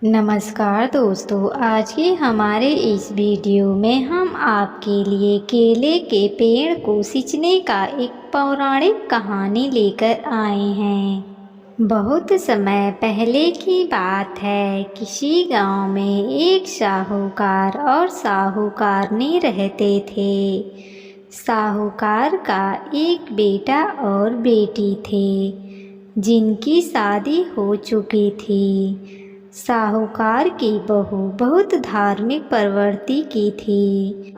नमस्कार दोस्तों, आज के हमारे इस वीडियो में हम आपके लिए केले के पेड़ को सींचने का एक पौराणिक कहानी लेकर आए हैं। बहुत समय पहले की बात है। किसी गांव में एक साहूकार और साहूकारनी रहते थे। साहूकार का एक बेटा और बेटी थे जिनकी शादी हो चुकी थी। साहूकार की बहू बहुत धार्मिक प्रवृत्ति की थी।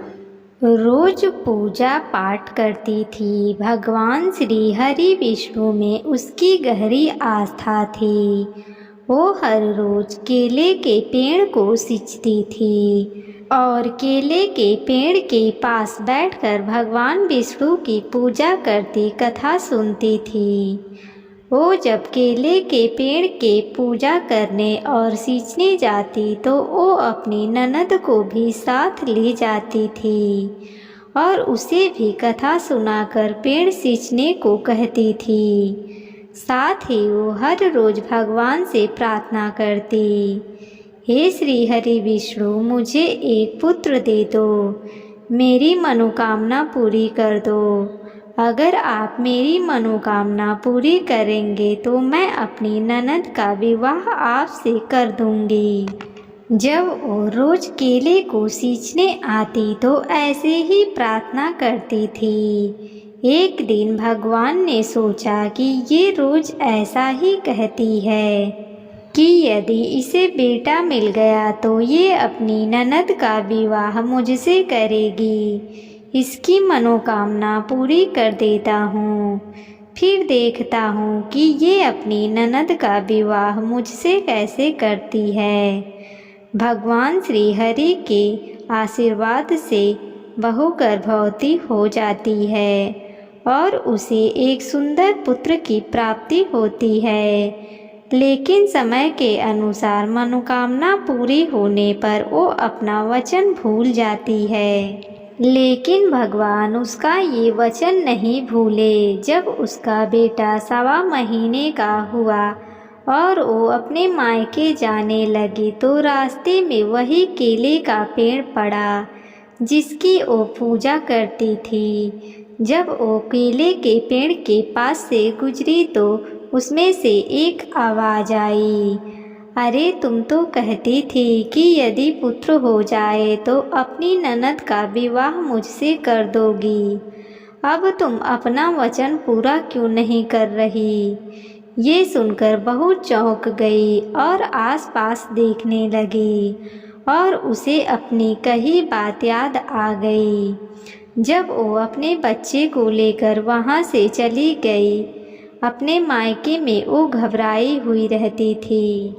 रोज पूजा पाठ करती थी। भगवान श्री हरि विष्णु में उसकी गहरी आस्था थी। वो हर रोज केले के पेड़ को सींचती थी और केले के पेड़ के पास बैठकर भगवान विष्णु की पूजा करती कथा सुनती थी। वो जब केले के पेड़ के पूजा करने और सींचने जाती तो वो अपनी ननद को भी साथ ले जाती थी और उसे भी कथा सुनाकर पेड़ सींचने को कहती थी। साथ ही वो हर रोज भगवान से प्रार्थना करती, हे श्री हरि विष्णु, मुझे एक पुत्र दे दो, मेरी मनोकामना पूरी कर दो। अगर आप मेरी मनोकामना पूरी करेंगे तो मैं अपनी ननद का विवाह आपसे कर दूंगी। जब वो रोज केले को सींचने आती तो ऐसे ही प्रार्थना करती थी। एक दिन भगवान ने सोचा कि ये रोज ऐसा ही कहती है कि यदि इसे बेटा मिल गया तो ये अपनी ननद का विवाह मुझसे करेगी। इसकी मनोकामना पूरी कर देता हूँ, फिर देखता हूँ कि ये अपनी ननद का विवाह मुझसे कैसे करती है। भगवान श्री हरि के आशीर्वाद से बहू गर्भवती हो जाती है और उसे एक सुंदर पुत्र की प्राप्ति होती है। लेकिन समय के अनुसार मनोकामना पूरी होने पर वो अपना वचन भूल जाती है। लेकिन भगवान उसका ये वचन नहीं भूले। जब उसका बेटा 1.25 महीने का हुआ और वो अपने मायके जाने लगी तो रास्ते में वही केले का पेड़ पड़ा जिसकी वो पूजा करती थी। जब वो केले के पेड़ के पास से गुजरी तो उसमें से एक आवाज़ आई, अरे तुम तो कहती थी कि यदि पुत्र हो जाए तो अपनी ननद का विवाह मुझसे कर दोगी। अब तुम अपना वचन पूरा क्यों नहीं कर रही? ये सुनकर बहू चौंक गई और आसपास देखने लगी और उसे अपनी कही बात याद आ गई। जब वो अपने बच्चे को लेकर वहाँ से चली गई, अपने मायके में वो घबराई हुई रहती थी।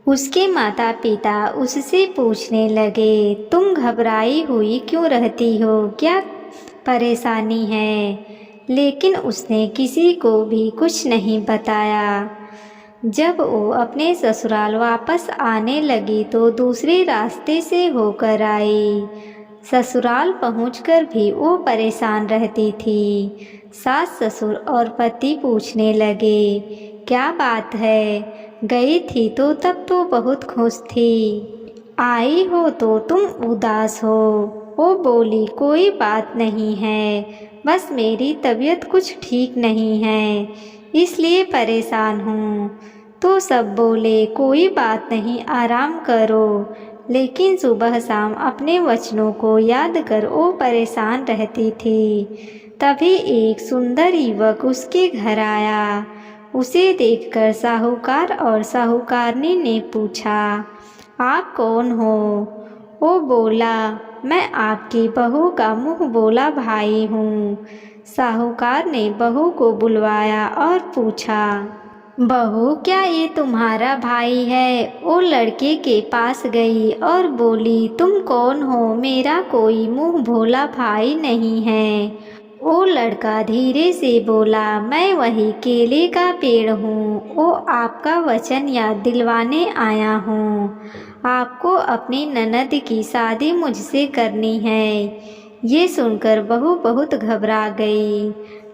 उसके माता पिता उससे पूछने लगे, तुम घबराई हुई क्यों रहती हो, क्या परेशानी है? लेकिन उसने किसी को भी कुछ नहीं बताया। जब वो अपने ससुराल वापस आने लगी तो दूसरे रास्ते से होकर आई। ससुराल पहुंचकर भी वो परेशान रहती थी। सास ससुर और पति पूछने लगे, क्या बात है? गई थी तो तब तो बहुत खुश थी, आई हो तो तुम उदास हो। वो बोली, कोई बात नहीं है, बस मेरी तबीयत कुछ ठीक नहीं है इसलिए परेशान हूँ। तो सब बोले, कोई बात नहीं, आराम करो। लेकिन सुबह शाम अपने वचनों को याद कर वो परेशान रहती थी। तभी एक सुंदर युवक उसके घर आया। उसे देखकर साहूकार और साहूकारनी ने पूछा, आप कौन हो? वो बोला, मैं आपकी बहू का मुँह बोला भाई हूँ। साहूकार ने बहू को बुलवाया और पूछा, बहू, क्या ये तुम्हारा भाई है? वो लड़के के पास गई और बोली, तुम कौन हो? मेरा कोई मुँह भोला भाई नहीं है। वो लड़का धीरे से बोला, मैं वही केले का पेड़ हूँ। वो आपका वचन याद दिलवाने आया हूँ। आपको अपनी ननद की शादी मुझसे करनी है। ये सुनकर बहू बहुत घबरा गई।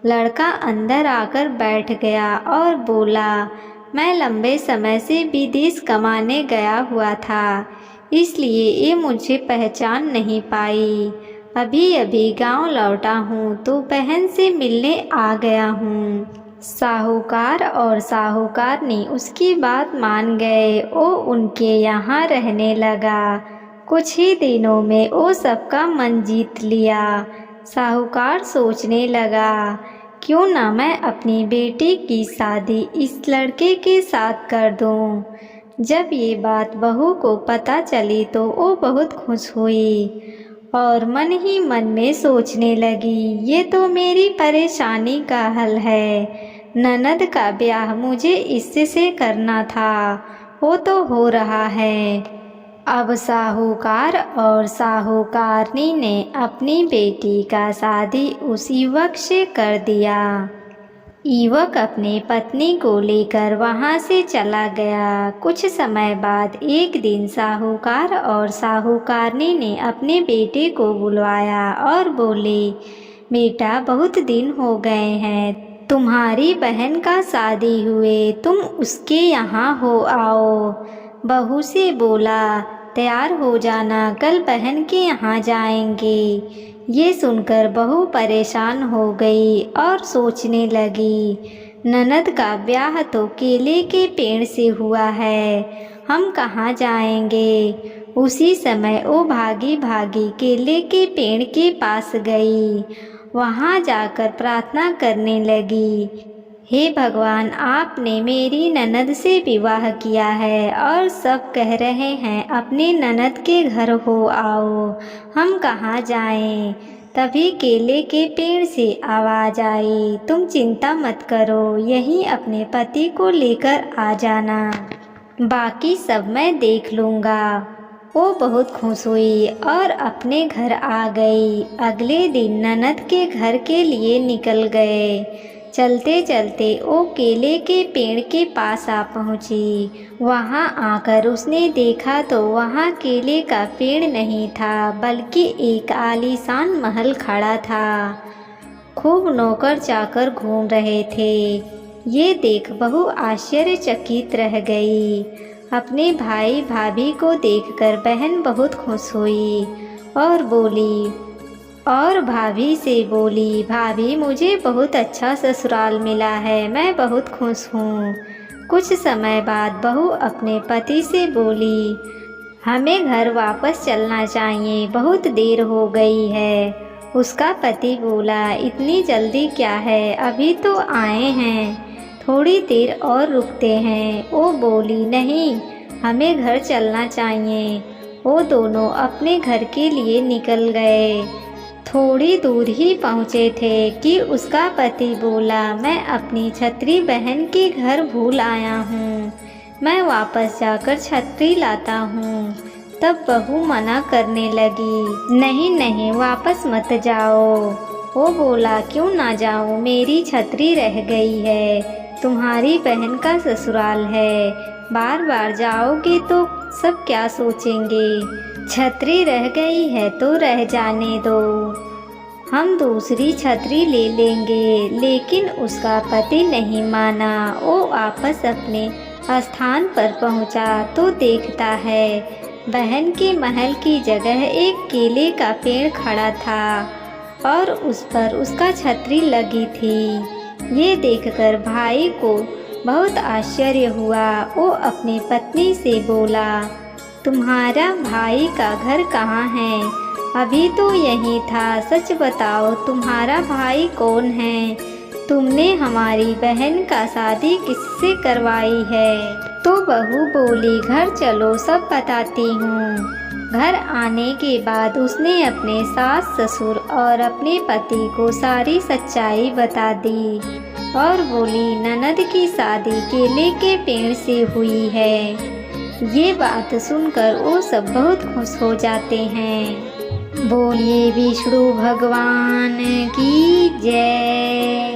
लड़का अंदर आकर बैठ गया और बोला, मैं लंबे समय से विदेश कमाने गया हुआ था, इसलिए ये मुझे पहचान नहीं पाई। अभी अभी गांव लौटा हूँ तो बहन से मिलने आ गया हूँ। साहूकार और साहूकारनी उसकी बात मान गए। वो उनके यहाँ रहने लगा। कुछ ही दिनों में वो सबका मन जीत लिया। साहूकार सोचने लगा, क्यों ना मैं अपनी बेटी की शादी इस लड़के के साथ कर दूं। जब ये बात बहू को पता चली तो वो बहुत खुश हुई और मन ही मन में सोचने लगी, ये तो मेरी परेशानी का हल है। ननद का ब्याह मुझे इससे करना था, वो तो हो रहा है। अब साहूकार और साहूकारनी ने अपनी बेटी का शादी उस युवक से कर दिया। युवक अपने पत्नी को लेकर वहां से चला गया। कुछ समय बाद एक दिन साहूकार और साहूकारनी ने अपने बेटे को बुलवाया और बोले, बेटा बहुत दिन हो गए हैं, तुम्हारी बहन का शादी हुए, तुम उसके यहाँ हो आओ। बहू से बोला, तैयार हो जाना, कल बहन के यहाँ जाएंगे। ये सुनकर बहू परेशान हो गई और सोचने लगी, ननद का ब्याह तो केले के पेड़ से हुआ है, हम कहाँ जाएंगे। उसी समय वो भागी भागी केले के पेड़ के पास गई। वहाँ जाकर प्रार्थना करने लगी, हे भगवान, आपने मेरी ननद से विवाह किया है और सब कह रहे हैं अपने ननद के घर हो आओ, हम कहाँ जाएं। तभी केले के पेड़ से आवाज़ आई, तुम चिंता मत करो, यहीं अपने पति को लेकर आ जाना, बाकी सब मैं देख लूँगा। वो बहुत खुश हुई और अपने घर आ गई। अगले दिन ननद के घर के लिए निकल गए। चलते चलते वो केले के पेड़ के पास आ पहुँची। वहाँ आकर उसने देखा तो वहाँ केले का पेड़ नहीं था, बल्कि एक आलीशान महल खड़ा था। खूब नौकर चाकर घूम रहे थे। ये देख बहू आश्चर्यचकित रह गई। अपने भाई भाभी को देखकर बहन बहुत खुश हुई और भाभी से बोली, भाभी मुझे बहुत अच्छा ससुराल मिला है, मैं बहुत खुश हूँ। कुछ समय बाद बहू अपने पति से बोली, हमें घर वापस चलना चाहिए, बहुत देर हो गई है। उसका पति बोला, इतनी जल्दी क्या है, अभी तो आए हैं, थोड़ी देर और रुकते हैं। वो बोली, नहीं, हमें घर चलना चाहिए। वो दोनों अपने घर के लिए निकल गए। थोड़ी दूर ही पहुँचे थे कि उसका पति बोला, मैं अपनी छतरी बहन के घर भूल आया हूँ, मैं वापस जाकर छतरी लाता हूँ। तब बहू मना करने लगी, नहीं नहीं, वापस मत जाओ। वो बोला, क्यों ना जाऊँ, मेरी छतरी रह गई है, तुम्हारी बहन का ससुराल है, बार बार जाओगे तो सब क्या सोचेंगे। छतरी रह गई है तो रह जाने दो, हम दूसरी छतरी ले लेंगे। लेकिन उसका पति नहीं माना। वो वापस अपने स्थान पर पहुंचा तो देखता है बहन के महल की जगह एक केले का पेड़ खड़ा था और उस पर उसका छतरी लगी थी। ये देखकर भाई को बहुत आश्चर्य हुआ। वो अपनी पत्नी से बोला, तुम्हारा भाई का घर कहाँ है? अभी तो यही था, सच बताओ तुम्हारा भाई कौन है? तुमने हमारी बहन का शादी किससे करवाई है? तो बहू बोली, घर चलो सब बताती हूँ। घर आने के बाद उसने अपने सास ससुर और अपने पति को सारी सच्चाई बता दी और बोली, ननद की शादी केले के पेड़ से हुई है। ये बात सुनकर वो सब बहुत खुश हो जाते हैं। बोलिए विष्णु भगवान की जय।